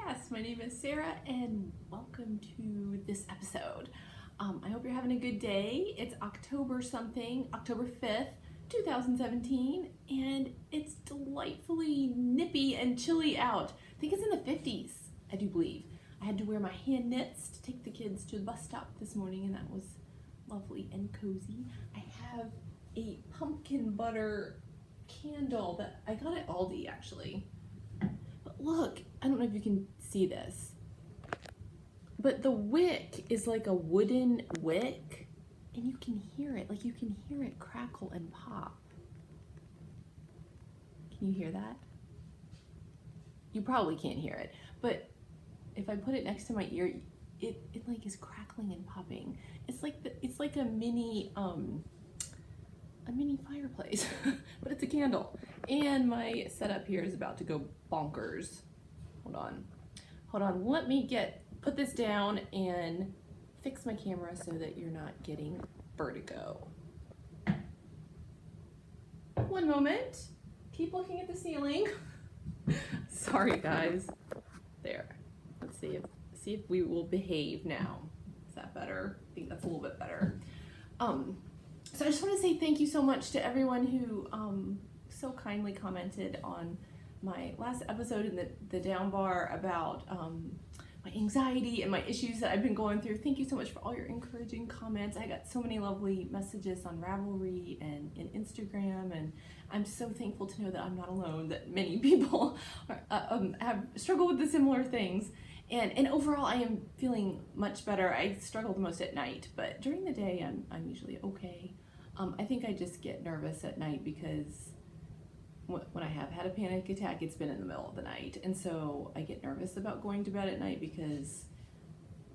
podcast. My name is Sarah and welcome to this episode. I hope you're having a good day. It's October 5th, 2017, and it's delightfully nippy and chilly out. I think it's in the 50s, I do believe. I had to wear my hand knits to take the kids to the bus stop this morning, and that was lovely and cozy. I have a pumpkin butter candle that I got at Aldi actually. But look, I don't know if you can see this, but the wick is like a wooden wick and you can hear it, like you can hear it crackle and pop. Can you hear that? You probably can't hear it, but if I put it next to my ear, it like is crackling and popping. It's like a mini fireplace, but it's a candle. And my setup here is about to go bonkers. Hold on. Let me put this down and fix my camera so that you're not getting vertigo. One moment. Keep looking at the ceiling. Sorry, guys. There. Let's see if we will behave now. Is that better? I think that's a little bit better. So I just want to say thank you so much to everyone who so kindly commented on my last episode in the down bar about my anxiety and my issues that I've been going through. Thank you so much for all your encouraging comments. I got so many lovely messages on Ravelry and in Instagram, and I'm so thankful to know that I'm not alone, that many people have struggled with the similar things. And overall, I am feeling much better. I struggle the most at night, but during the day, I'm usually okay. I think I just get nervous at night because when I have had a panic attack, it's been in the middle of the night. And so I get nervous about going to bed at night because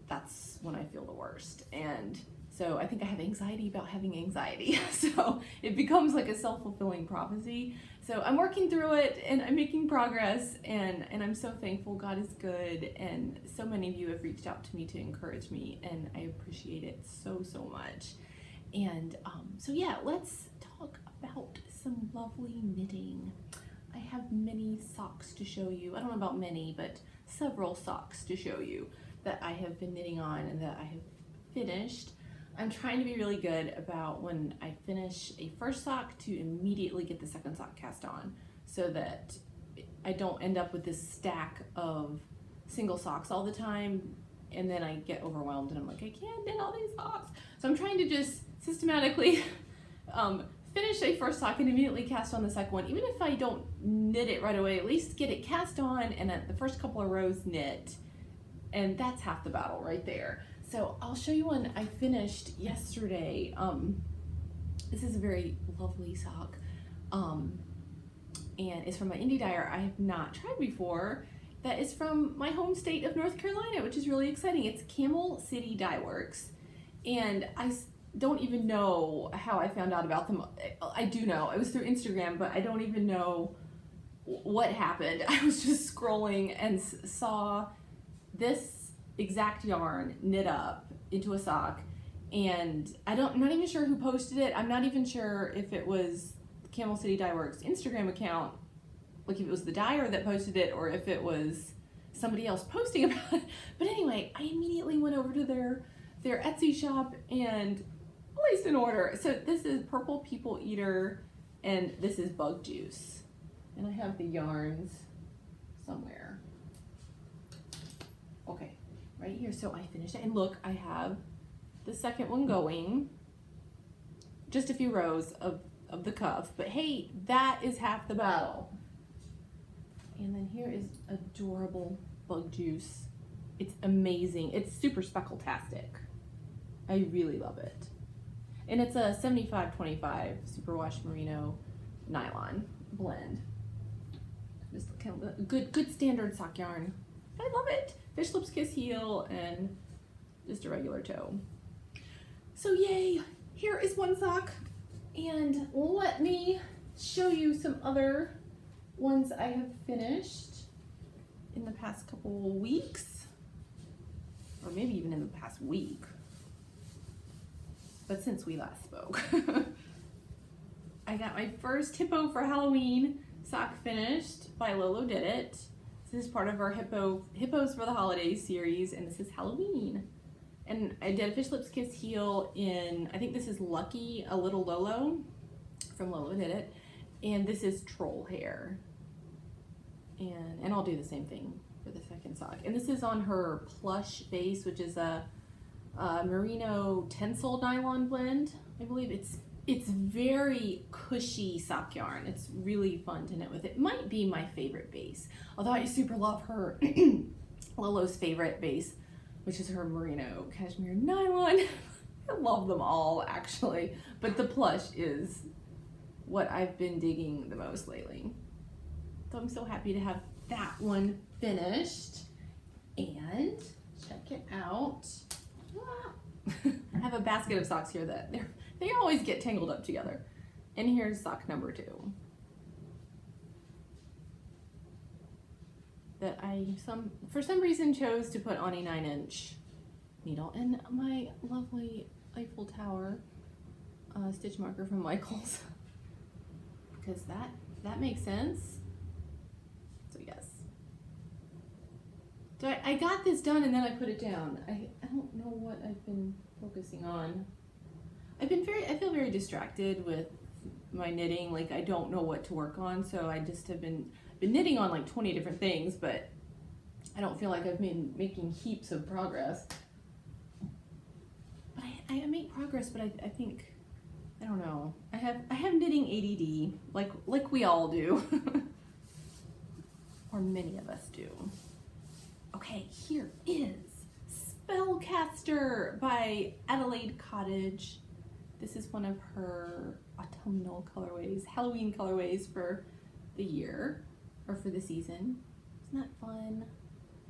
that's when I feel the worst. And so I think I have anxiety about having anxiety. So it becomes like a self-fulfilling prophecy. So I'm working through it and I'm making progress, and I'm so thankful. God is good, and so many of you have reached out to me to encourage me, and I appreciate it so much. And so yeah, let's talk about some lovely knitting. I have many socks to show you. I don't know about many, but several socks to show you that I have been knitting on and that I have finished. I'm trying to be really good about when I finish a first sock to immediately get the second sock cast on so that I don't end up with this stack of single socks all the time, and then I get overwhelmed and I'm like, I can't knit all these socks. So I'm trying to just systematically finish a first sock and immediately cast on the second one. Even if I don't knit it right away, at least get it cast on and at the first couple of rows knit, and that's half the battle right there. So I'll show you one I finished yesterday. This is a very lovely sock, and it's from my indie dyer I have not tried before. That is from my home state of North Carolina, which is really exciting. It's Camel City Dye Works, and I don't even know how I found out about them. I do know, it was through Instagram, but I don't even know what happened. I was just scrolling and saw this exact yarn knit up into a sock, and I'm not even sure who posted it. I'm not even sure if it was Camel City Dye Works Instagram account, like if it was the dyer that posted it or if it was somebody else posting about it. But anyway, I immediately went over to their Etsy shop and placed an order. So this is Purple People Eater and this is Bug Juice, and I have the yarns somewhere. Okay, right here. So I finished it, and look, I have the second one going, just a few rows of the cuff, but hey, that is half the battle. And then here is adorable Bug Juice. It's amazing. It's super speckle-tastic. I really love it. And it's a 75-25 superwash merino nylon blend. Just kind of a good standard sock yarn. I love it. Fish lips kiss heel and just a regular toe. So yay, here is one sock, and let me show you some other ones I have finished in the past couple weeks, or maybe even in the past week, but since we last spoke. I got my first Hippo for Halloween sock finished by Lolo Did It. This is part of our Hippos for the Holidays series, and this is Halloween. And I did a Fish Lips Kiss heel in, I think this is Lucky, a Little Lolo, from Lolo Did It. And this is Troll Hair. And I'll do the same thing for the second sock. And this is on her plush base, which is a merino tencel nylon blend. I believe it's very cushy sock yarn. It's really fun to knit with. It might be my favorite base, although I super love her Lolo's favorite base, which is her merino cashmere nylon. I love them all actually, but the plush is what I've been digging the most lately. So I'm so happy to have that one finished. And check it out. I have a basket of socks here that they always get tangled up together. And here's sock number 2. That I for some reason chose to put on a 9-inch needle. And my lovely Eiffel Tower stitch marker from Michaels. Because that makes sense. So yes. So I got this done and then I put it down. I don't know what I've been focusing on. I feel very distracted with my knitting. Like I don't know what to work on, so I just have been knitting on like 20 different things, but I don't feel like I've been making heaps of progress. But I make progress, but I think, I don't know. I have knitting ADD, like we all do. Or many of us do. Okay, here is Spellcaster by Adelaide Cottage. This is one of her autumnal colorways, Halloween colorways for the year, or for the season. Isn't that fun?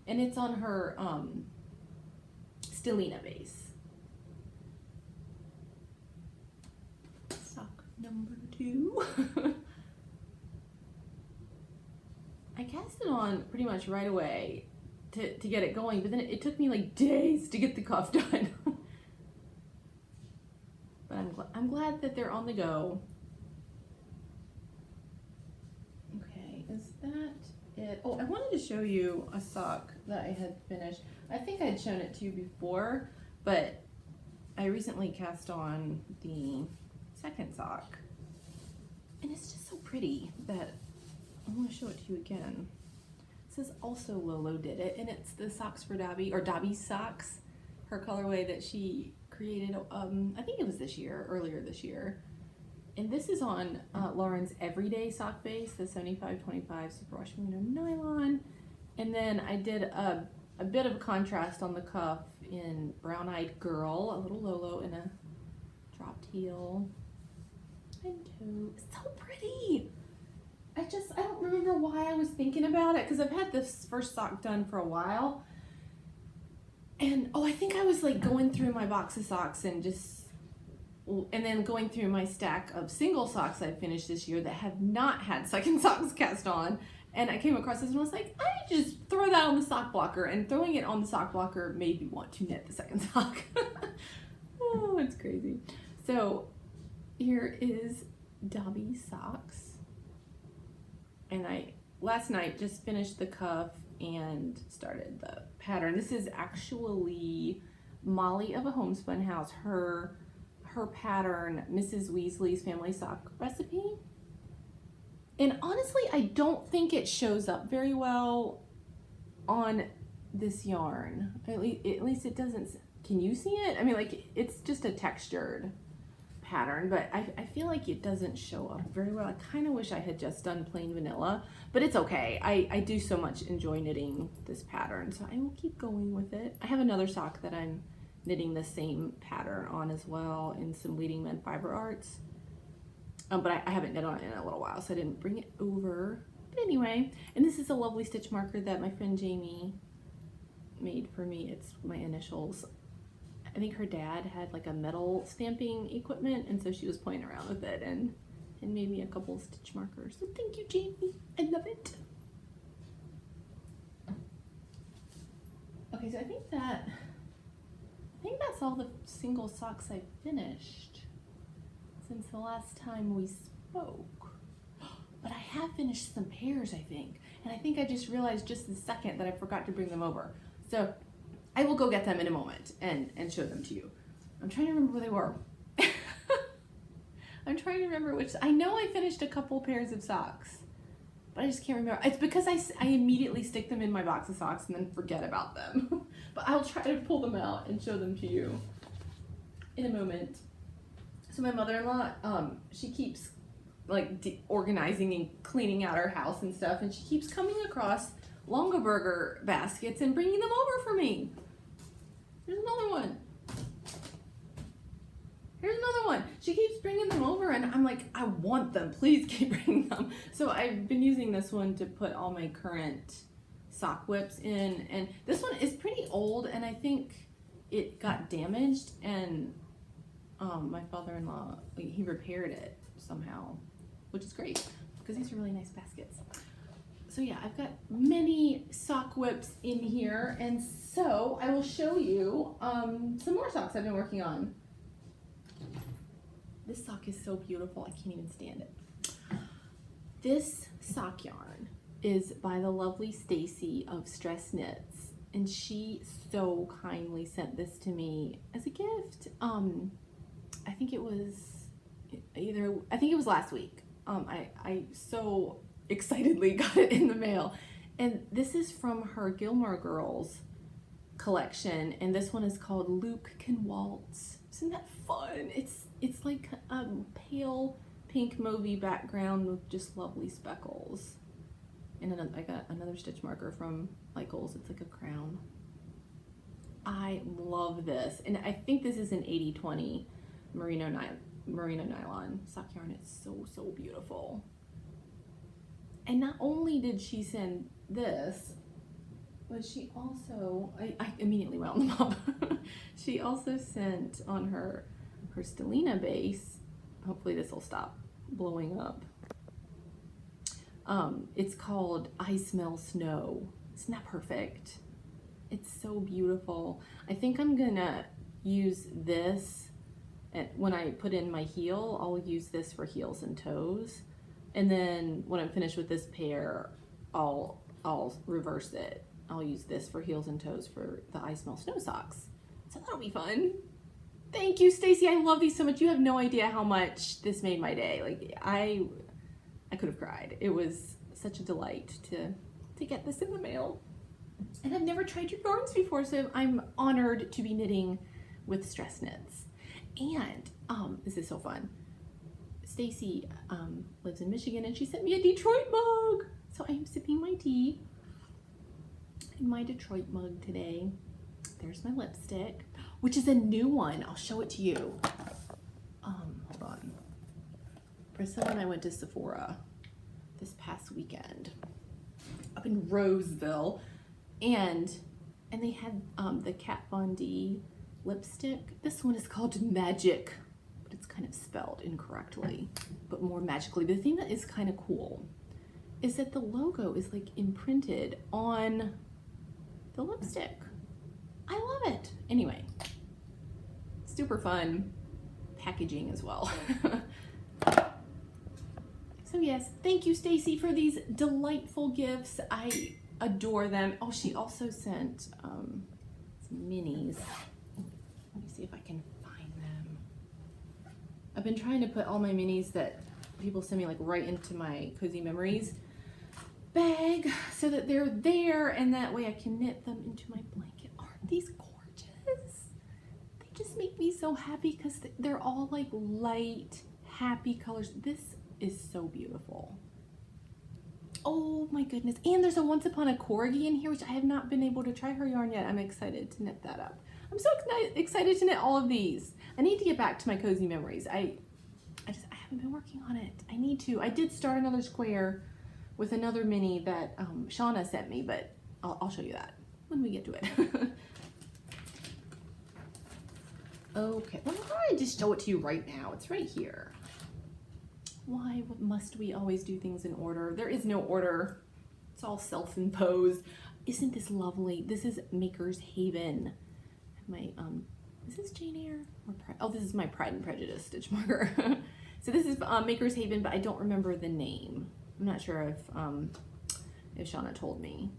And it's on her Stellina base. Sock number 2. I cast it on pretty much right away to get it going, but then it took me like days to get the cuff done. But I'm glad that they're on the go. Okay, is that it? Oh, I wanted to show you a sock that I had finished. I think I'd shown it to you before, but I recently cast on the second sock. And it's just so pretty that I want to show it to you again. This is also Lolo Did It, and it's the Socks for Dobby, or Dobby's Socks, her colorway that she created, I think it was earlier this year. And this is on Lauren's Everyday Sock Base, the 75-25 Superwash Merino Nylon. And then I did a bit of a contrast on the cuff in Brown Eyed Girl, a little Lolo in a dropped heel. And toe. It's so pretty! I don't remember why I was thinking about it, because I've had this first sock done for a while. And I think I was like going through my box of socks and then going through my stack of single socks I finished this year that have not had second socks cast on. And I came across this and I was like, I just throw that on the sock blocker. And throwing it on the sock blocker made me want to knit the second sock. Oh, it's crazy. So here is Dobby's Socks. And I last night just finished the cuff and started the pattern. This is actually Molly of a Homespun House, her pattern, Mrs. Weasley's Family Sock Recipe. And honestly, I don't think it shows up very well on this yarn. At least it doesn't. Can you see it? I mean, like, it's just a textured pattern, but I feel like it doesn't show up very well. I kind of wish I had just done plain vanilla, but it's okay. I do so much enjoy knitting this pattern, so I will keep going with it. I have another sock that I'm knitting the same pattern on as well in some Leading Men Fiber Arts, but I haven't knit on it in a little while, so I didn't bring it over. But anyway, and this is a lovely stitch marker that my friend Jamie made for me. It's my initials. I think her dad had like a metal stamping equipment, and so she was playing around with it and made me a couple of stitch markers. So thank you, Jamie. I love it. Okay, so I think that's all the single socks I finished since the last time we spoke. But I have finished some pairs, I think. and I think I just realized just the second that I forgot to bring them over. So I will go get them in a moment and show them to you. I'm trying to remember where they were. I'm trying to remember which. I know I finished a couple pairs of socks, but I just can't remember. It's because I immediately stick them in my box of socks and then forget about them. But I'll try to pull them out and show them to you in a moment. So my mother-in-law, she keeps like organizing and cleaning out our house and stuff, and she keeps coming across Longaberger baskets and bringing them over for me. There's another one. Here's another one. She keeps bringing them over, and I'm like, I want them. Please keep bringing them. So I've been using this one to put all my current sock whips in, and this one is pretty old, and I think it got damaged, and my father-in-law, he repaired it somehow, which is great because these are really nice baskets. So yeah, I've got many sock whips in here, and so I will show you some more socks I've been working on. This sock is so beautiful, I can't even stand it. This sock yarn is by the lovely Stacy of Stress Knits, and she so kindly sent this to me as a gift. I think it was last week. I so excitedly got it in the mail, and this is from her Gilmore Girls collection, and this one is called Luke Can Waltz. Isn't that fun? It's like a pale pink mauvey background with just lovely speckles. And then I got another stitch marker from Michaels. It's like a crown. I love this, and I think this is an 80/20 merino nylon sock yarn. It's so beautiful. And not only did she send this, but she also, I immediately wound them up. She also sent on her Stellina base, hopefully this will stop blowing up. It's called I Smell Snow. Isn't that perfect? It's so beautiful. I think I'm gonna use this, and when I put in my heel, I'll use this for heels and toes. And then when I'm finished with this pair, I'll reverse it. I'll use this for heels and toes for the I Smell Snow socks. So that'll be fun. Thank you, Stacy. I love these so much. You have no idea how much this made my day. Like I could have cried. It was such a delight to get this in the mail. And I've never tried your yarns before, so I'm honored to be knitting with Stress Knits. And this is so fun. Stacy lives in Michigan, and she sent me a Detroit mug. So I'm sipping my tea in my Detroit mug today. There's my lipstick, which is a new one. I'll show it to you. Hold on. Priscilla and I went to Sephora this past weekend up in Roseville, and they had the Kat Von D lipstick. This one is called Magic, but it's kind of spelled incorrectly, but more magically. The thing that is kind of cool is that the logo is like imprinted on the lipstick. I love it. Anyway, super fun packaging as well. So yes, thank you, Stacy, for these delightful gifts. I adore them. Oh, she also sent some minis. Let me see if I can find them. I've been trying to put all my minis that people send me like right into my Cozy Memories bag so that they're there, and that way I can knit them into my blanket. Aren't these gorgeous? They just make me so happy because they're all like light, happy colors. This is so beautiful. Oh my goodness. And there's a Once Upon a Corgi in here, which I have not been able to try her yarn yet. I'm excited to knit that up. I'm so excited to knit all of these. I need to get back to my Cozy Memories. I haven't been working on it. I need to. I did start another square with another mini that Shauna sent me, but I'll show you that when we get to it. Okay, well, I'm going to just show it to you right now. It's right here. Why must we always do things in order? There is no order. It's all self-imposed. Isn't this lovely? This is Maker's Haven. My is this Jane Eyre or oh, this is my Pride and Prejudice stitch marker. So this is Maker's Haven, but I don't remember the name. I'm not sure if Shauna told me.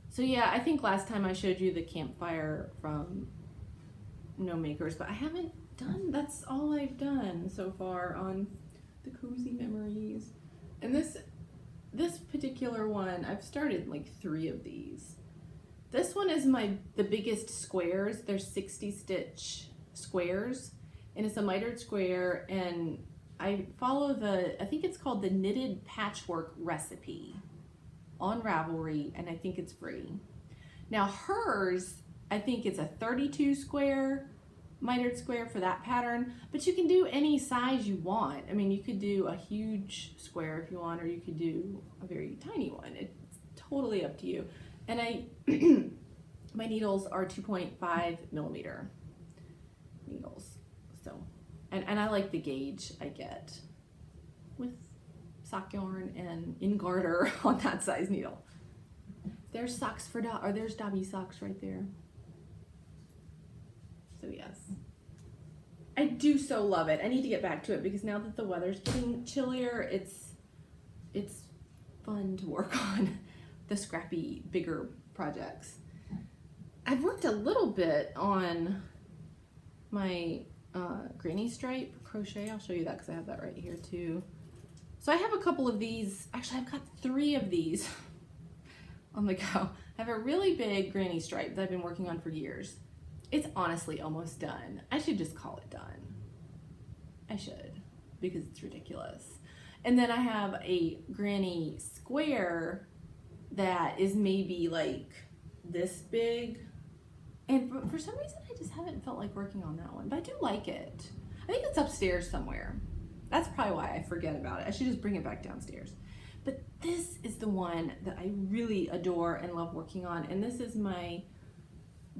So yeah, I think last time I showed you the campfire from No Makers, but I haven't done, that's all I've done so far on the Cozy Memories. And this particular one, I've started like 3 of these. This one is the biggest squares. They're 60 stitch squares, and it's a mitered square, and I follow I think it's called the Knitted Patchwork Recipe on Ravelry, and I think it's free. Now hers, I think it's a 32 square mitered square for that pattern, but you can do any size you want. I mean, you could do a huge square if you want, or you could do a very tiny one. It's totally up to you. And my needles are 2.5 millimeter needles. So, and I like the gauge I get with sock yarn and in garter on that size needle. There's socks for there's Dobby socks right there. So yes, I do so love it. I need to get back to it because now that the weather's getting chillier, it's fun to work on the scrappy, bigger projects. I've worked a little bit on my granny stripe crochet. I'll show you that because I have that right here too. So I have a couple of these. Actually, I've got 3 of these on the go. I have a really big granny stripe that I've been working on for years. It's honestly almost done. I should just call it done. I should, because it's ridiculous. And then I have a granny square that is maybe like this big. And for some reason, I just haven't felt like working on that one, but I do like it. I think it's upstairs somewhere. That's probably why I forget about it. I should just bring it back downstairs. But this is the one that I really adore and love working on. And this is my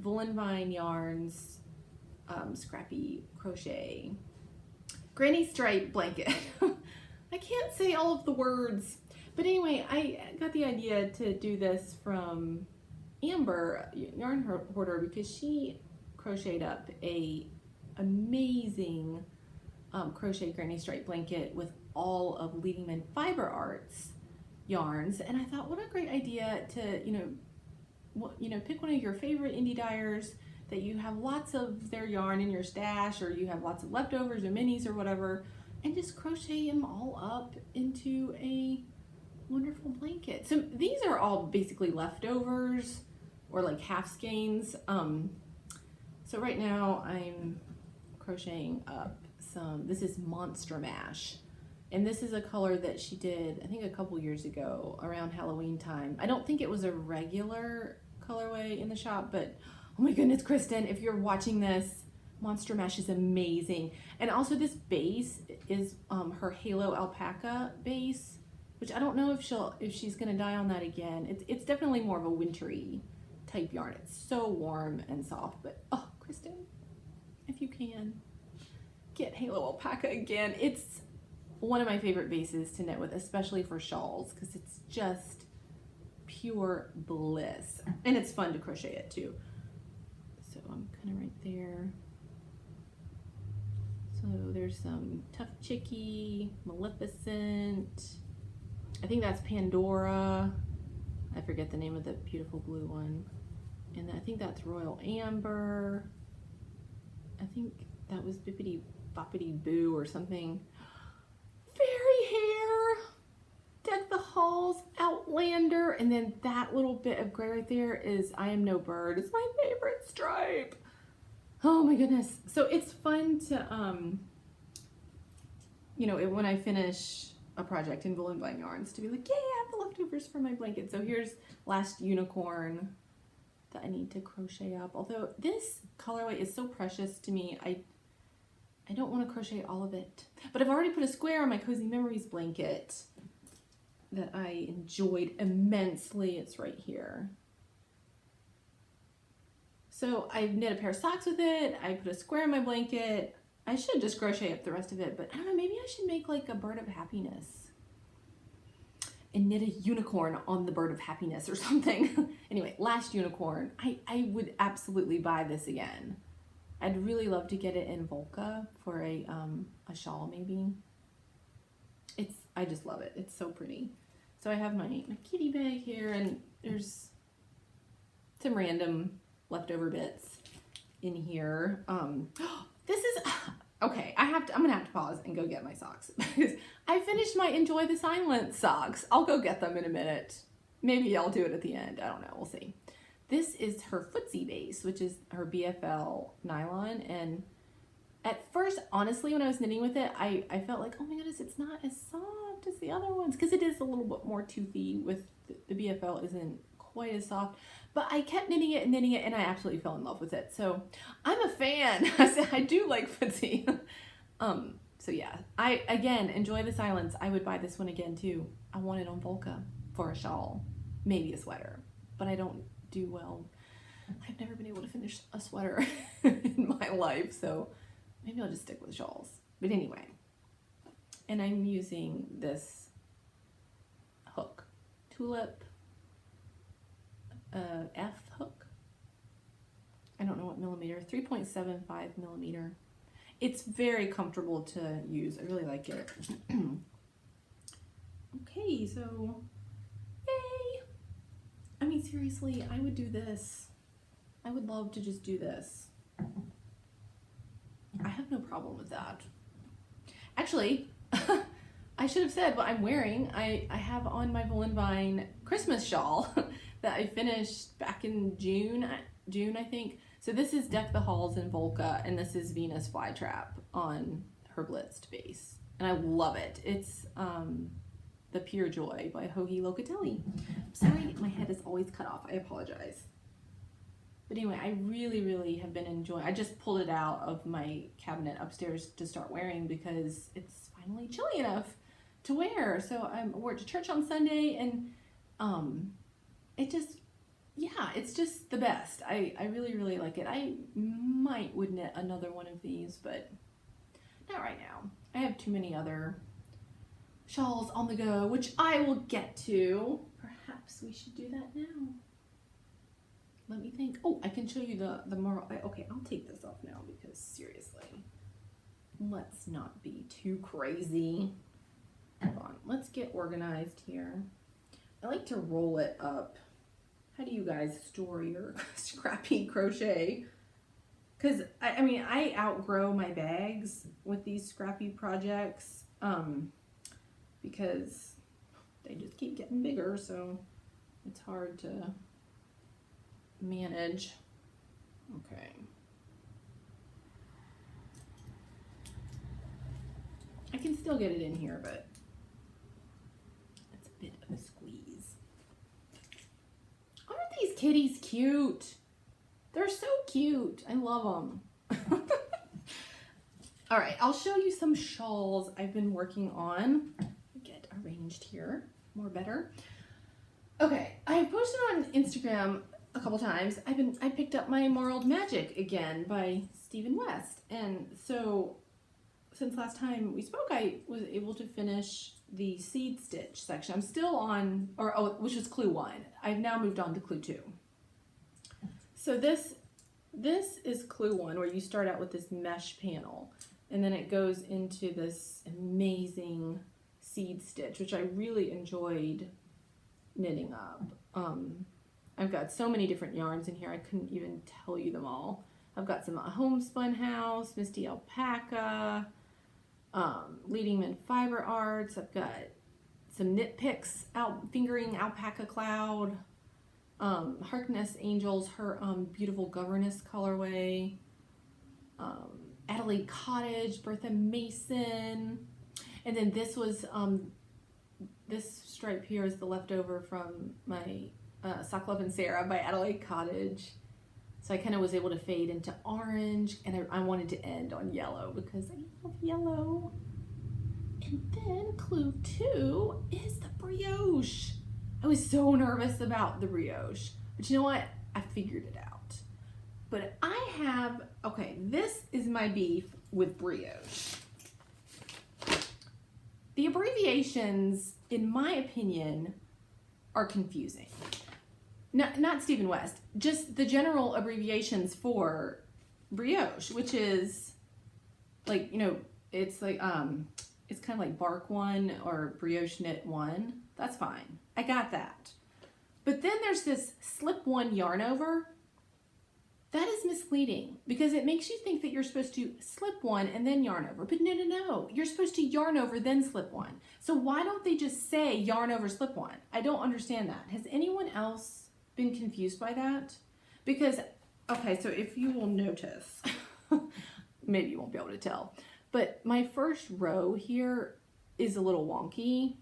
Woolen Vine Yarns scrappy crochet granny stripe blanket. I can't say all of the words, but anyway, I got the idea to do this from Amber Yarn Hoarder because she crocheted up a amazing crochet granny stripe blanket with all of Leading Men Fiber Arts yarns, and I thought, what a great idea to pick one of your favorite indie dyers that you have lots of their yarn in your stash, or you have lots of leftovers or minis or whatever, and just crochet them all up into a wonderful blanket. So these are all basically leftovers or like half skeins. So right now I'm crocheting up this is Monster Mash, and this is a color that she did I think a couple years ago around Halloween time. I don't think it was a regular colorway in the shop, but oh my goodness, Kristen, if you're watching this, Monster Mash is amazing. And also this base is her Halo Alpaca base, which I don't know if she's gonna dye on that again. It's definitely more of a wintry type yarn. It's so warm and soft, but oh, Kristen, if you can, get Halo Alpaca again. It's one of my favorite bases to knit with, especially for shawls, because it's just pure bliss. And it's fun to crochet it too. So I'm kind of right there. So there's some Tough Chickie, Maleficent. I think that's Pandora. I forget the name of the beautiful blue one. And I think that's Royal Amber. I think that was Bippity Boppity Boo or something. Fairy Hair, Deck the Halls, Outlander, and then that little bit of gray right there is I Am No Bird. It's my favorite stripe. Oh my goodness. So it's fun to, when I finish a project in Woolen Vine Yarns to be like, yay, I have the leftovers for my blanket. So here's Last Unicorn that I need to crochet up. Although this colorway is so precious to me, I don't want to crochet all of it. But I've already put a square on my Cozy Memories blanket that I enjoyed immensely. It's right here. So I knit a pair of socks with it. I put a square in my blanket. I should just crochet up the rest of it, but I don't know, maybe I should make like a bird of happiness and knit a unicorn on the bird of happiness or something. Anyway, Last Unicorn. I would absolutely buy this again. I'd really love to get it in Volca for a shawl maybe. I just love it. It's so pretty. So I have my kitty bag here, and there's some random leftover bits in here. This is okay. I'm gonna have to pause and go get my socks because I finished my Enjoy the Silence socks. I'll go get them in a minute. Maybe I'll do it at the end. I don't know. We'll see. This is her footsie base, which is her BFL nylon. And at first, honestly, when I was knitting with it, I felt like, oh my goodness, it's not as soft as the other ones, because it is a little bit more toothy. With the BFL isn't quite as soft. But I kept knitting it, and I absolutely fell in love with it. So I'm a fan. I do like footsie. So yeah, I again Enjoy the Silence. I would buy this one again too. I want it on Volca for a shawl, maybe a sweater, but I don't do well. I've never been able to finish a sweater in my life, so maybe I'll just stick with shawls. But anyway, and I'm using this hook, Tulip F hook. I don't know what millimeter, 3.75 millimeter. It's very comfortable to use. I really like it. Okay, so yay! I mean, seriously, I would do this. I would love to just do this. I have no problem with that. Actually, I should have said what I'm wearing. I have on my Wool and Vine Christmas shawl that I finished back in June, I think. So this is Deck the Halls in Volca, and this is Venus Flytrap on her blitzed base. And I love it. It's The Pure Joy by Joji Locatelli. I'm sorry, my head is always cut off. I apologize. But anyway, I really, really have been enjoying. I just pulled it out of my cabinet upstairs to start wearing because it's finally chilly enough to wear. So I wore it to church on Sunday, and it just, yeah, it's just the best. I really, really like it. I would knit another one of these, but not right now. I have too many other shawls on the go, which I will get to. Perhaps we should do that now. Let me think. Oh, I can show you the Marled. Okay, I'll take this off now because seriously, let's not be too crazy. Hold on, let's get organized here. I like to roll it up. How do you guys store your scrappy crochet? Because I mean, I outgrow my bags with these scrappy projects because they just keep getting bigger, so it's hard to manage. Okay. I can still get it in here, but it's a bit of a squeeze. Aren't these kitties cute? They're so cute. I love them. All right, I'll show you some shawls I've been working on. Get arranged here more better. Okay, I posted on Instagram a couple times. I picked up my Marled Magic again by Stephen West, and so since last time we spoke, I was able to finish the seed stitch section. I'm still on, which was clue 1. I've now moved on to clue 2. So this is clue 1, where you start out with this mesh panel, and then it goes into this amazing seed stitch, which I really enjoyed knitting up. I've got so many different yarns in here, I couldn't even tell you them all. I've got some Homespun House, Misty Alpaca, Leading Men Fiber Arts. I've got some Nitpicks, Fingering Alpaca Cloud, Harkness Angels, her beautiful Governess colorway, Adelaide Cottage, Bertha Mason, and then this was this stripe here is the leftover from my Sock Love and Sarah by Adelaide Cottage. So I kind of was able to fade into orange, and I wanted to end on yellow because I love yellow. And then clue 2 is the brioche. I was so nervous about the brioche, but you know what? I figured it out. But I have, okay, this is my beef with brioche. The abbreviations, in my opinion, are confusing. Not Stephen West, just the general abbreviations for brioche, which is like, you know, it's like, it's kind of like bark 1 or brioche knit 1, That's fine. I got that. But then there's this slip one yarn over. That is misleading because it makes you think that you're supposed to slip one and then yarn over. But no, no, no. You're supposed to yarn over then slip one. So why don't they just say yarn over slip one? I don't understand that. Has anyone else been confused by that? Because, okay, so if you will notice, maybe you won't be able to tell, but my first row here is a little wonky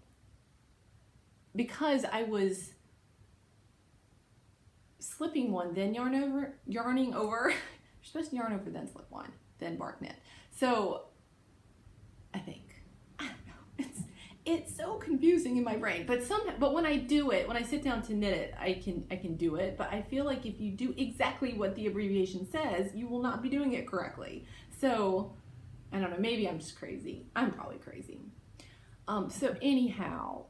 because I was slipping one, then yarning over. You're supposed to yarn over, then slip one, then bark knit. So I think, I don't know, it's so confusing in my brain. But when I do it, when I sit down to knit it, I can do it. But I feel like if you do exactly what the abbreviation says, you will not be doing it correctly. So I don't know, maybe I'm just crazy. I'm probably crazy. So anyhow,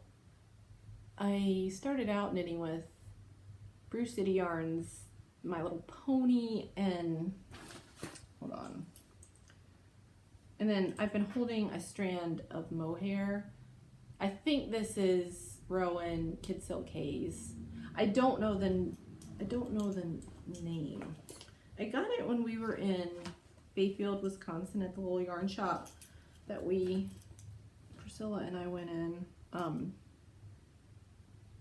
I started out knitting with Brew City Yarns, My Little Pony, and hold on. And then I've been holding a strand of mohair. I think this is Rowan Kid Silk Haze. I don't know the name. I got it when we were in Bayfield, Wisconsin at the little yarn shop that Priscilla and I went in.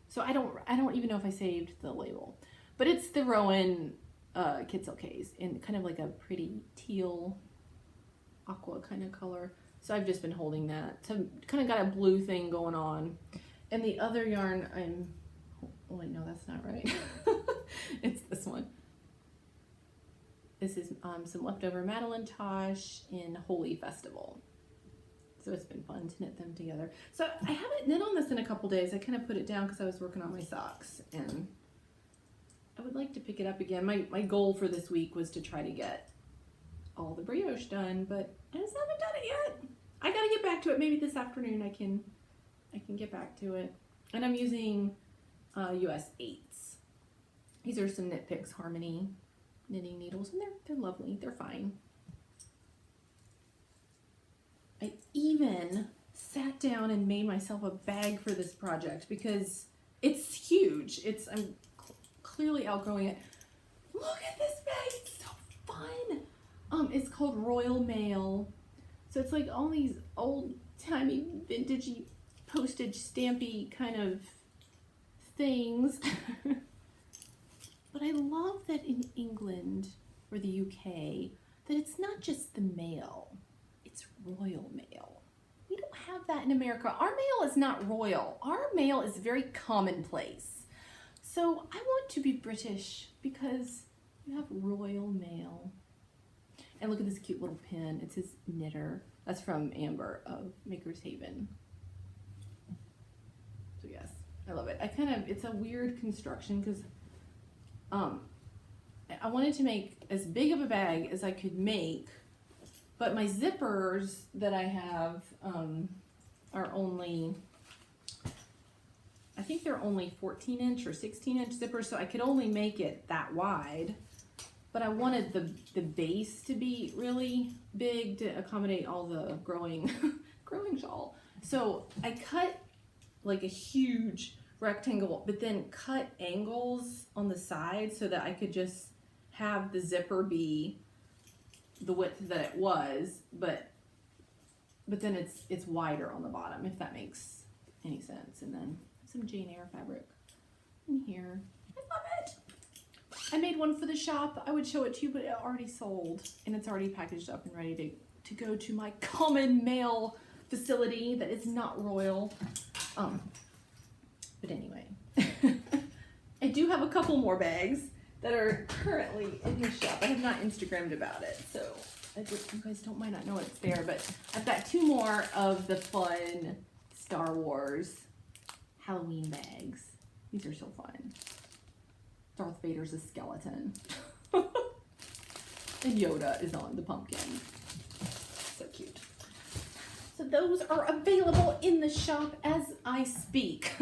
So I don't even know if I saved the label, but it's the Rowan Kid Silk Haze in kind of like a pretty teal aqua kind of color. So I've just been holding that. So kind of got a blue thing going on. And the other yarn oh wait, no, that's not right. It's this one. This is some leftover Madeline Tosh in Holy Festival. So it's been fun to knit them together. So I haven't knit on this in a couple days. I kind of put it down because I was working on my socks, and I would like to pick it up again. My goal for this week was to try to get all the brioche done, but I just haven't done it yet. I gotta get back to it. Maybe this afternoon I can get back to it. And I'm using US 8s. These are some Nitpicks Harmony knitting needles, and they're lovely. They're fine. I even sat down and made myself a bag for this project because it's huge. I'm clearly outgrowing it. Look at this bag, it's so fun. It's called Royal Mail. So it's like all these old-timey, vintagey, postage stampy kind of things. But I love that in England or the UK that it's not just the mail. It's royal mail. We don't have that in America. Our mail is not royal. Our mail is very commonplace. So I want to be British because you have royal mail. And look at this cute little pin. It says Knitter. That's from Amber of Maker's Haven. So yes, I love it. It's a weird construction because I wanted to make as big of a bag as I could make. But my zippers that I have are only, I think they're only 14-inch or 16-inch zippers, so I could only make it that wide. But I wanted the base to be really big to accommodate all the growing shawl. So I cut like a huge rectangle, but then cut angles on the side so that I could just have the zipper be the width that it was, but then it's wider on the bottom, if that makes any sense. And then some Jane Eyre fabric in here. I love it. I made one for the shop. I would show it to you, but it already sold and it's already packaged up and ready to go to my common mail facility that is not royal. But anyway, I do have a couple more bags that are currently in the shop. I have not Instagrammed about it, so you guys might not know it's there, but I've got 2 more of the fun Star Wars Halloween bags. These are so fun. Darth Vader's a skeleton. And Yoda is on the pumpkin. So cute. So those are available in the shop as I speak.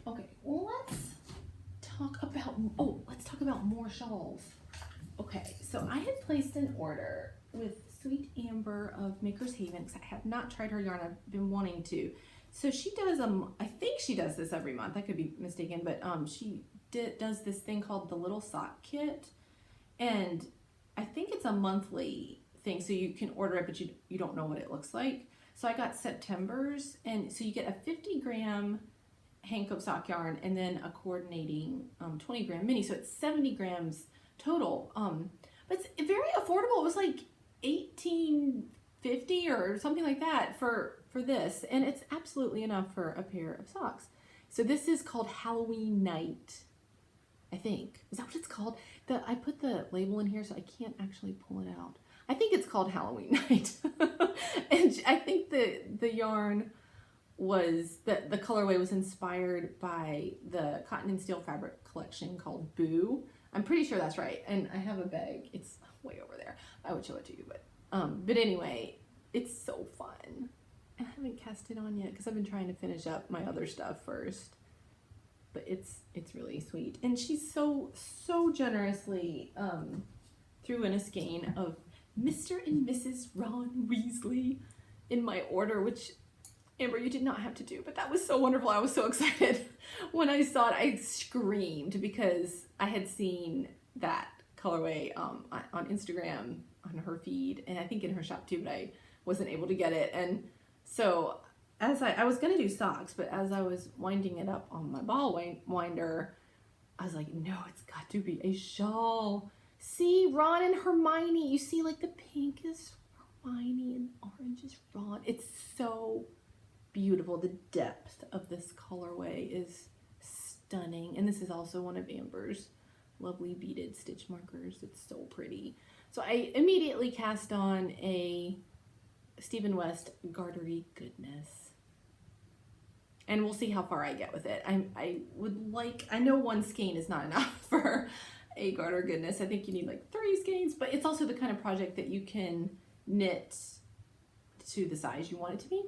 Okay, well, let's talk about more shawls. Okay, so I had placed an order with Sweet Amber of Maker's Haven because I have not tried her yarn. I've been wanting to. So she does, I think she does this every month. I could be mistaken, but she does this thing called the Little Sock Kit. And I think it's a monthly thing, so you can order it, but you don't know what it looks like. So I got September's, and so you get a 50-gram hank of sock yarn and then a coordinating 20-gram mini, so it's 70 grams total. But it's very affordable. It was like $18.50 or something like that for this, and it's absolutely enough for a pair of socks. So this is called Halloween Night, I think. Is that what it's called? I put the label in here, so I can't actually pull it out. I think it's called Halloween Night. And I think the yarn was, the colorway was inspired by the cotton and steel fabric collection called Boo. I'm pretty sure that's right. And I have a bag. It's way over there. I would show it to you, but anyway, it's so fun. I haven't cast it on yet because I've been trying to finish up my other stuff first. But it's really sweet. And she's so generously threw in a skein of Mr. and Mrs. Ron Weasley in my order, which, Amber, you did not have to do, but that was so wonderful. I was so excited when I saw it. I screamed because I had seen that colorway on Instagram on her feed, and I think in her shop too, but I wasn't able to get it. And so as I was going to do socks, but as I was winding it up on my ball winder, I was like, no, it's got to be a shawl. See, Ron and Hermione. You see, like, the pink is Hermione and orange is Ron. It's so beautiful. The depth of this colorway is stunning. And this is also one of Amber's lovely beaded stitch markers. It's so pretty. So I immediately cast on a Stephen West Gartery Goodness. And we'll see how far I get with it. I know one skein is not enough for a Garter Goodness. I think you need like 3 skeins, but it's also the kind of project that you can knit to the size you want it to be.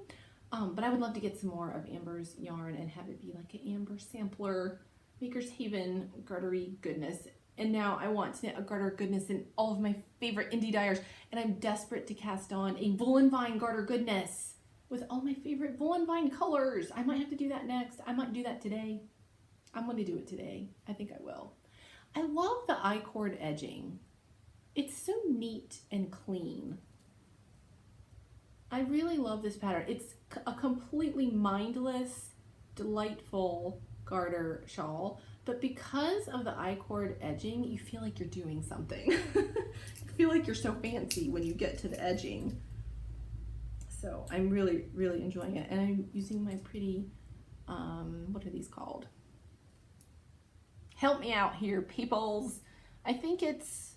But I would love to get some more of Amber's yarn and have it be like an Amber sampler, Maker's Haven Gartery Goodness. And now I want to knit a Garter Goodness in all of my favorite indie dyers, and I'm desperate to cast on a Woolen Vine Garter Goodness with all my favorite Woolen Vine colors. I might have to do that next. I might do that today. I'm going to do it today. I think I will. I love the I-cord edging. It's so neat and clean. I really love this pattern. It's a completely mindless, delightful garter shawl, but because of the I-cord edging, you feel like you're doing something. You feel like you're so fancy when you get to the edging. So I'm really, really enjoying it. And I'm using my pretty, what are these called? Help me out here, peoples. I think it's,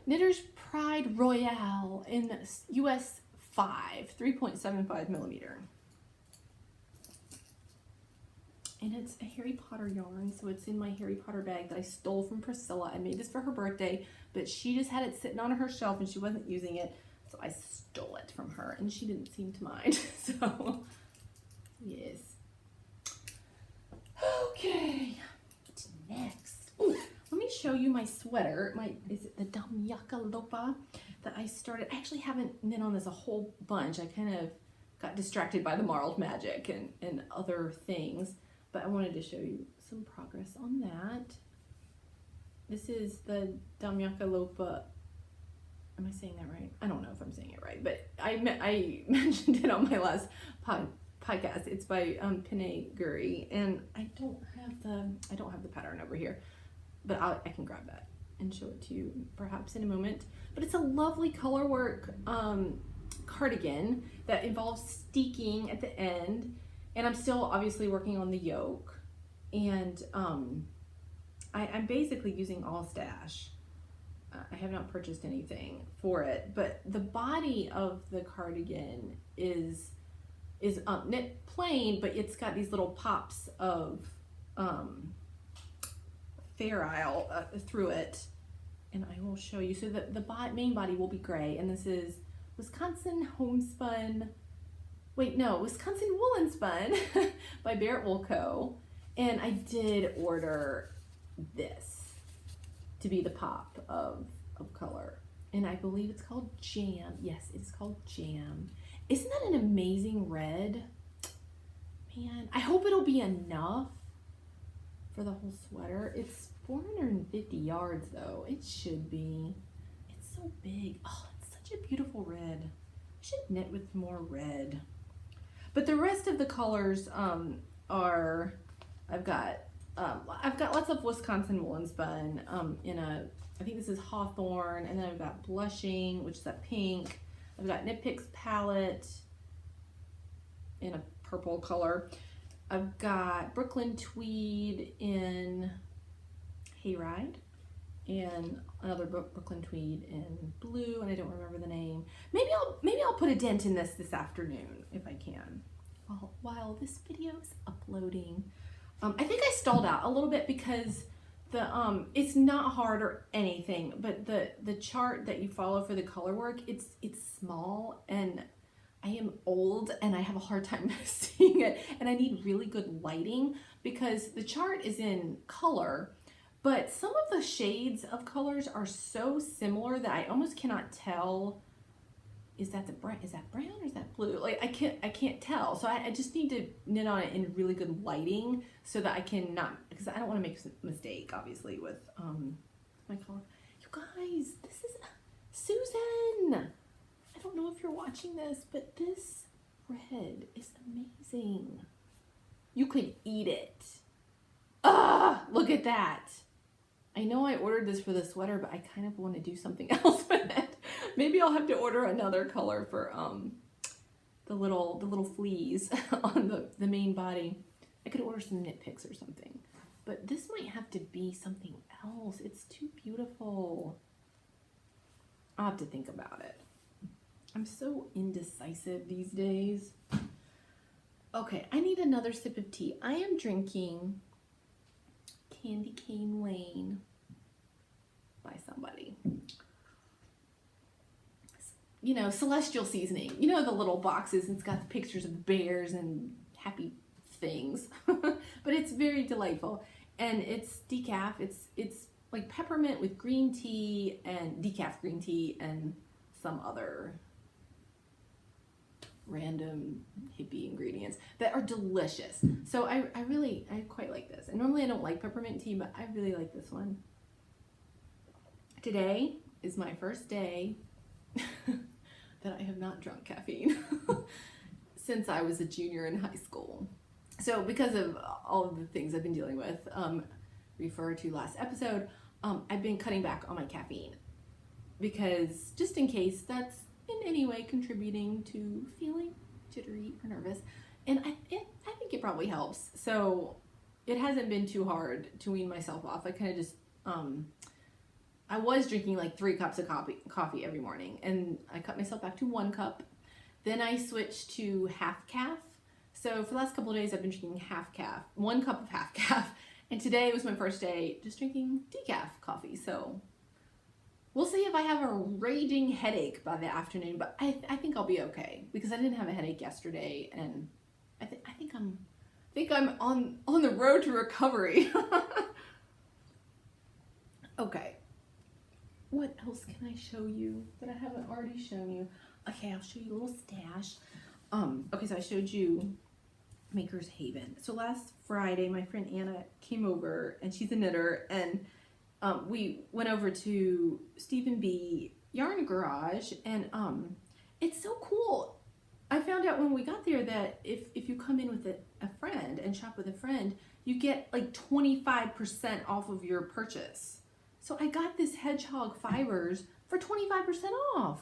Knitter's Pride Royale in US 5, 3.75 millimeter. And it's a Harry Potter yarn, so it's in my Harry Potter bag that I stole from Priscilla. I made this for her birthday, but she just had it sitting on her shelf and she wasn't using it, so I stole it from her, and she didn't seem to mind. So, yes. Okay, what's next? Ooh, let me show you my sweater. Is it the Damyaka Lopa that I started? I actually haven't knit on this a whole bunch. I kind of got distracted by the Marled magic and other things. But I wanted to show you some progress on that. This is the Damyaka Lopa. Am I saying that right? I don't know if I'm saying it right, but I mentioned it on my last podcast. It's by Pinay Guri, and I don't have the pattern over here, but I can grab that and show it to you perhaps in a moment. But it's a lovely Colorwork cardigan that involves steeking at the end. And I'm still obviously working on the yoke, and I'm basically using all stash. I have not purchased anything for it, but the body of the cardigan is knit plain, but it's got these little pops of Fair Isle through it, and I will show you. So the main body will be gray, and this is Wisconsin Homespun. Wisconsin Woolen Spun by Barrett Wool Co. And I did order this to be the pop of color. And I believe it's called Jam. Yes, it's called Jam. Isn't that an amazing red? And I hope it'll be enough for the whole sweater. It's 450 yards though. It should be. It's so big. Oh, it's such a beautiful red. I should knit with more red. But the rest of the colors are, I've got lots of Wisconsin woolen spun in a, I think this is Hawthorne, and then I've got Blushing, which is that pink. I've got Nitpicks palette in a purple color. I've got Brooklyn Tweed in Hayride, and another Brooklyn Tweed in blue, and I don't remember the name. Maybe I'll put a dent in this afternoon if I can, while this video is uploading. I think I stalled out a little bit because the it's not hard or anything, but the chart that you follow for the color work, it's small, and I am old and I have a hard time seeing it, and I need really good lighting because the chart is in color, but some of the shades of colors are so similar that I almost cannot tell, is that brown or is that blue? Like I can't tell. So I just need to knit on it in really good lighting so that I can not, because I don't want to make a mistake obviously with my color. You guys, this is Susan. I don't know if you're watching this, but this red is amazing. You could eat it. Ah, look at that. I know I ordered this for the sweater, but I kind of want to do something else with it. Maybe I'll have to order another color for the little fleas on the main body. I could order some Nitpicks or something, but this might have to be something else. It's too beautiful. I'll have to think about it. I'm so indecisive these days. Okay, I need another sip of tea. I am drinking Candy Cane Lane by somebody. You know, Celestial Seasoning. You know, the little boxes, and it's got the pictures of bears and happy things. But it's very delightful. And it's decaf. It's like peppermint with green tea and decaf green tea and some other random hippie ingredients that are delicious. So I quite like this. And normally I don't like peppermint tea, but I really like this one. Today is my first day that I have not drunk caffeine since I was a junior in high school. So because of all of the things I've been dealing with, refer to last episode, I've been cutting back on my caffeine because just in case that's in any way contributing to feeling jittery or nervous, and I think it probably helps. So it hasn't been too hard to wean myself off. I kind of just I was drinking like 3 cups of coffee every morning, and I cut myself back to 1 cup. Then I switched to half calf. So for the last couple of days I've been drinking half calf, 1 cup of half calf, and today was my first day just drinking decaf coffee. So we'll see if I have a raging headache by the afternoon, but I think I'll be okay because I didn't have a headache yesterday, and I think I'm on the road to recovery. Okay, what else can I show you that I haven't already shown you? Okay, I'll show you a little stash. Okay, so I showed you Maker's Haven. So last Friday, my friend Anna came over, and she's a knitter, and we went over to Stephen B. Yarn Garage, and it's so cool. I found out when we got there that if you come in with a friend and shop with a friend, you get like 25% off of your purchase. So I got this hedgehog fibers for 25% off,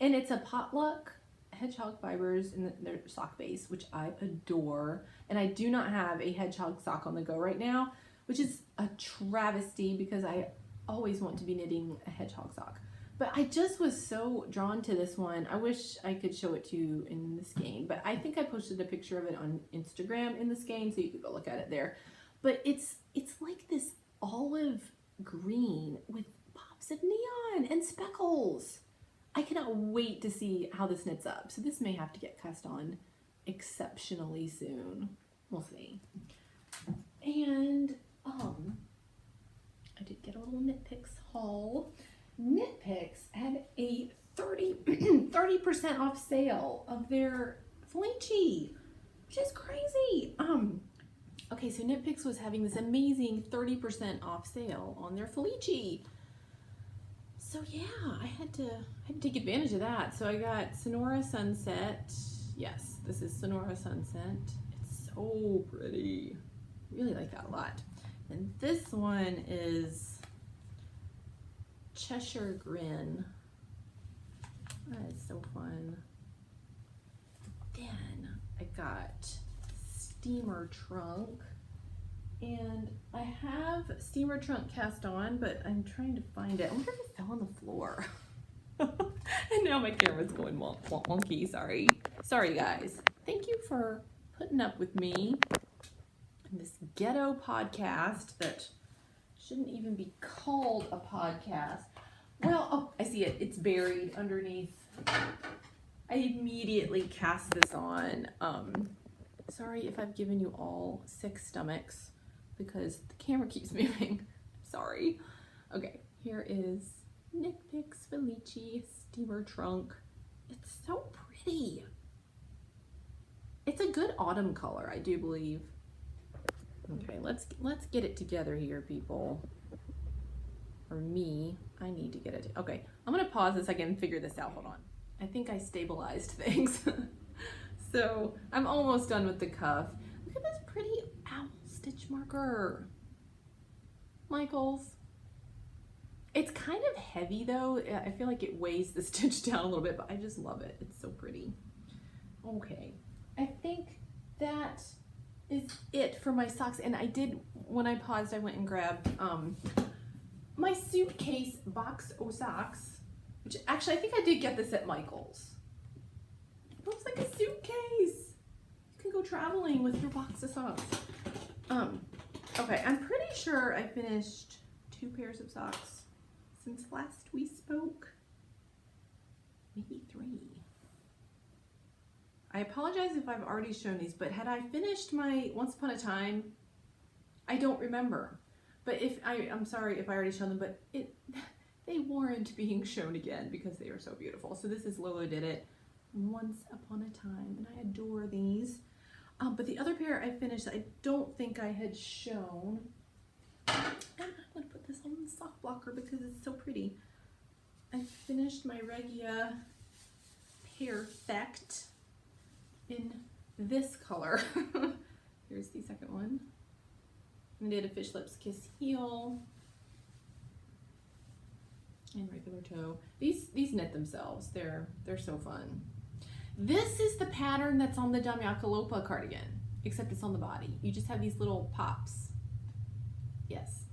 and it's a potluck hedgehog fibers in their sock base, which I adore, and I do not have a hedgehog sock on the go right now, which is a travesty because I always want to be knitting a hedgehog sock. But I just was so drawn to this one. I wish I could show it to you in the skein, but I think I posted a picture of it on Instagram in the skein, so you could go look at it there. But it's like this olive green with pops of neon and speckles. I cannot wait to see how this knits up. So this may have to get cast on exceptionally soon. We'll see. And I did get a little Nitpicks haul. Nitpicks had a 30% off sale of their Flinchy which is crazy. Okay, so Nitpicks was having this amazing 30% off sale on their Felici. So yeah, I had to take advantage of that. So I got Sonora Sunset. Yes, this is Sonora Sunset. It's so pretty. Really like that a lot. And this one is Cheshire Grin. That is so fun. Then I got Steamer Trunk. And I have Steamer Trunk cast on, but I'm trying to find it. I wonder if it fell on the floor. And now my camera's going wonky, sorry. Sorry guys. Thank you for putting up with me in this ghetto podcast that shouldn't even be called a podcast. Well, oh, I see it. It's buried underneath. I immediately cast this on. Sorry if I've given you all sick stomachs because the camera keeps moving. Sorry. Okay, here is Nitpicks Felici Steamer Trunk. It's so pretty. It's a good autumn color, I do believe. Okay, let's get it together here, people. For me, I need to get it. Okay, I'm gonna pause a second and figure this out. Hold on. I think I stabilized things. So I'm almost done with the cuff. Look at this pretty owl stitch marker. Michaels. It's kind of heavy though. I feel like it weighs the stitch down a little bit, but I just love it. It's so pretty. Okay, I think that is it for my socks. And I did, when I paused, I went and grabbed my suitcase box of socks, which actually I think I did get this at Michael's. It looks like a suitcase. You can go traveling with your box of socks. Okay, I'm pretty sure I finished 2 pairs of socks since last we spoke. Maybe 3. I apologize if I've already shown these, but had I finished my Once Upon a Time, I don't remember. But I'm sorry if I already shown them, but they warrant being shown again because they are so beautiful. So this is Lola Did It, Once Upon a Time, and I adore these. But the other pair I finished, I don't think I had shown. And I'm gonna put this on the sock blocker because it's so pretty. I finished my Regia Perfect in this color. Here's the second one. I did a Fish Lips Kiss heel and regular toe. These knit themselves. They're so fun. This is the pattern that's on the Damyakalopa cardigan, except it's on the body. You just have these little pops. Yes.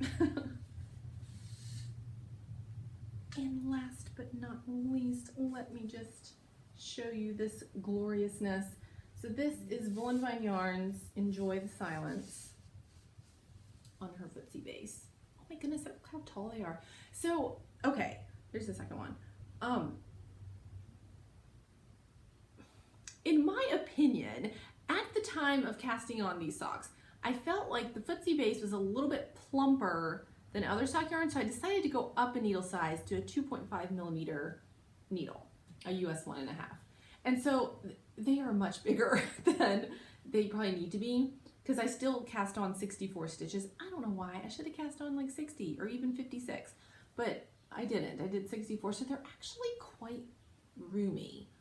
And last but not least, let me just show you this gloriousness. So this is Wool & Vine Yarns Enjoy the Silence on her footsie base. Oh my goodness, look how tall they are. So, okay, here's the second one. In my opinion, at the time of casting on these socks, I felt like the footsie base was a little bit plumper than other sock yarns, so I decided to go up a needle size to a 2.5 millimeter needle, a US 1.5. And so they are much bigger than they probably need to be, because I still cast on 64 stitches. I don't know why. I should have cast on like 60 or even 56, but I didn't. I did 64, so they're actually quite roomy.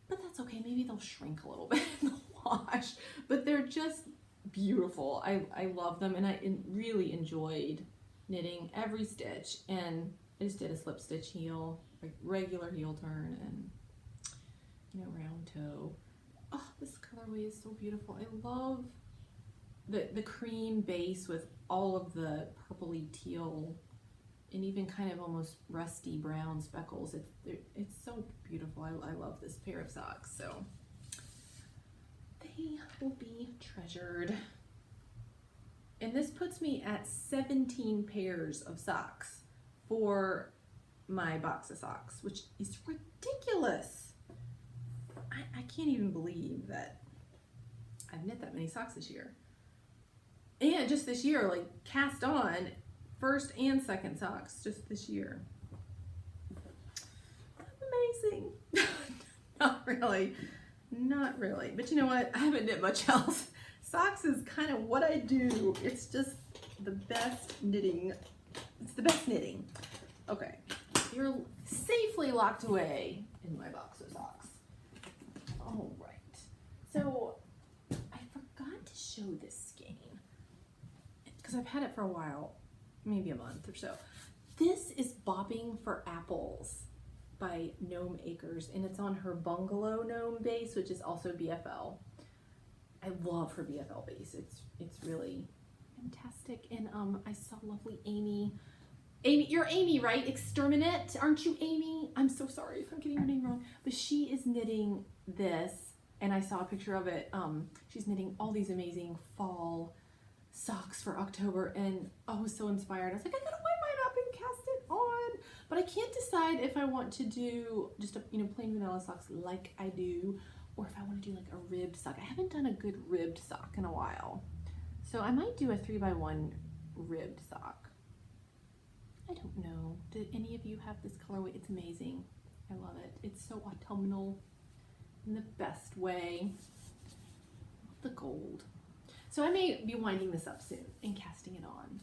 But that's okay. Maybe they'll shrink a little bit in the wash, but they're just beautiful. I love them, and I really enjoyed knitting every stitch. And I just did a slip stitch heel, like regular heel turn, and round toe. Oh, this colorway is so beautiful. I love the cream base with all of the purpley teal and even kind of almost rusty brown speckles. It's so beautiful. I love this pair of socks, so they will be treasured. And this puts me at 17 pairs of socks for my box of socks, which is ridiculous. I can't even believe that I've knit that many socks this year. And just this year, like cast on first and second socks just this year. Amazing. Not really. Not really, but you know what? I haven't knit much else. Socks is kind of what I do. It's just the best knitting. It's the best knitting. Okay, you're safely locked away in my box of socks. All right, so I forgot to show this skein because I've had it for a while, maybe a month or so. This is Bobbing for Apples by Gnome Acres, and it's on her Bungalow Gnome base, which is also BFL. I love her BFL base. It's really fantastic. And I saw lovely Amy. Amy, you're Amy, right? Exterminate, aren't you, Amy? I'm so sorry if I'm getting your name wrong, but she is knitting this, and I saw a picture of it. She's knitting all these amazing fall socks for October, and I was so inspired. I was like, I gotta wipe mine up and cast it on, but I can't decide if I want to do just a plain vanilla socks like I do, or if I want to do like a ribbed sock. I haven't done a good ribbed sock in a while, so I might do a 3x1 ribbed sock. I don't know. Did any of you have this colorway? It's amazing. I love it. It's so autumnal in the best way. The gold. So I may be winding this up soon and casting it on.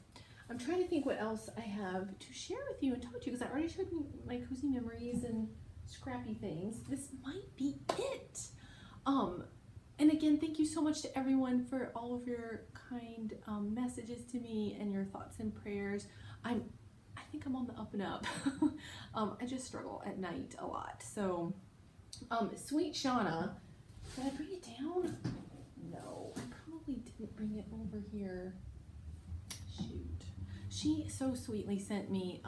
I'm trying to think what else I have to share with you and talk to you, because I already showed you my cozy memories and scrappy things. This might be it. And again, thank you so much to everyone for all of your kind messages to me and your thoughts and prayers. I think I'm on the up and up. I just struggle at night a lot. So, Sweet Shauna, did I bring it down? No, I probably didn't bring it over here. Shoot. She so sweetly sent me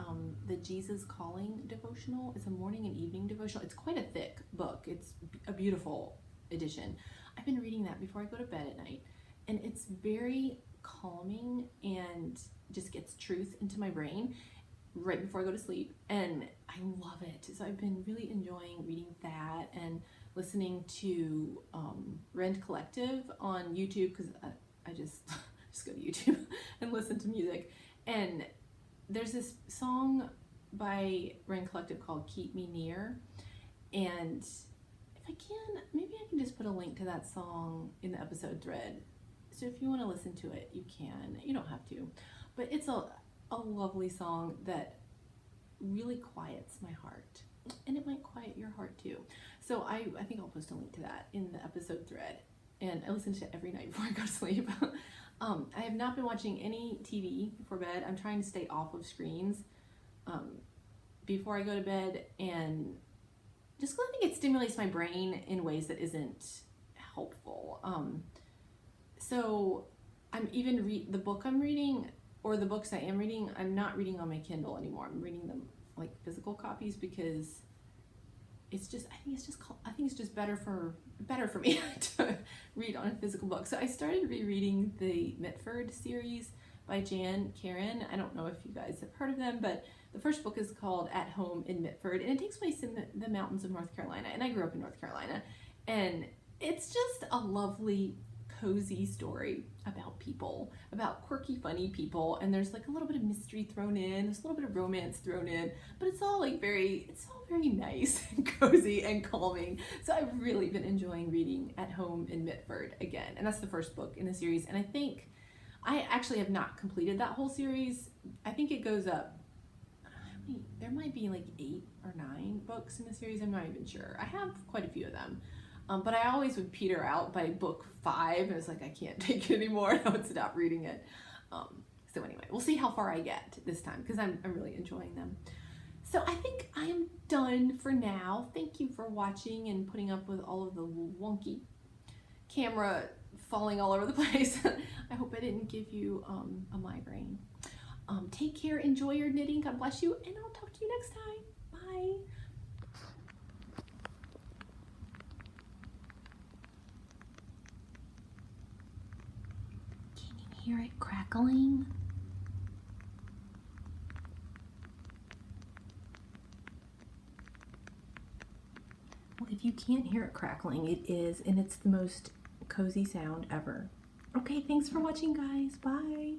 the Jesus Calling devotional. It's a morning and evening devotional. It's quite a thick book. It's a beautiful edition. I've been reading that before I go to bed at night, and it's very calming and just gets truth into my brain right before I go to sleep, and I love it. So I've been really enjoying reading that and listening to Rend Collective on YouTube, because I just go to YouTube and listen to music. And there's this song by Rend Collective called Keep Me Near, and if I can, maybe I can just put a link to that song in the episode thread. So if you want to listen to it, you can. You don't have to, but it's a lovely song that really quiets my heart, and it might quiet your heart too. So I think I'll post a link to that in the episode thread, and I listen to it every night before I go to sleep. I have not been watching any TV before bed. I'm trying to stay off of screens before I go to bed, and just because I think it stimulates my brain in ways that isn't helpful. So I'm even the book I'm reading, or the books I am reading, I'm not reading on my Kindle anymore. I'm reading them like physical copies, because it's just, I think it's just better for me to read on a physical book. So I started rereading the Mitford series by Jan Karen. I don't know if you guys have heard of them, but the first book is called At Home in Mitford, and it takes place in the mountains of North Carolina, and I grew up in North Carolina, and it's just a lovely, cozy story about people, about quirky, funny people, and there's like a little bit of mystery thrown in, there's a little bit of romance thrown in, but it's all very nice and cozy and calming. So I've really been enjoying reading At Home in Mitford again, and that's the first book in the series, and I think I actually have not completed that whole series. I think it goes up, there might be like 8 or 9 books in the series, I'm not even sure. I have quite a few of them. But I always would peter out by book 5, and it's like, I can't take it anymore, I would stop reading it. So anyway, we'll see how far I get this time, because I'm really enjoying them. So I think I am done for now. Thank you for watching and putting up with all of the wonky camera falling all over the place. I hope I didn't give you a migraine. Take care, enjoy your knitting, God bless you, and I'll talk to you next time. Bye. Hear it crackling? Well, if you can't hear it crackling, it is, and it's the most cozy sound ever. Okay, thanks for watching, guys. Bye.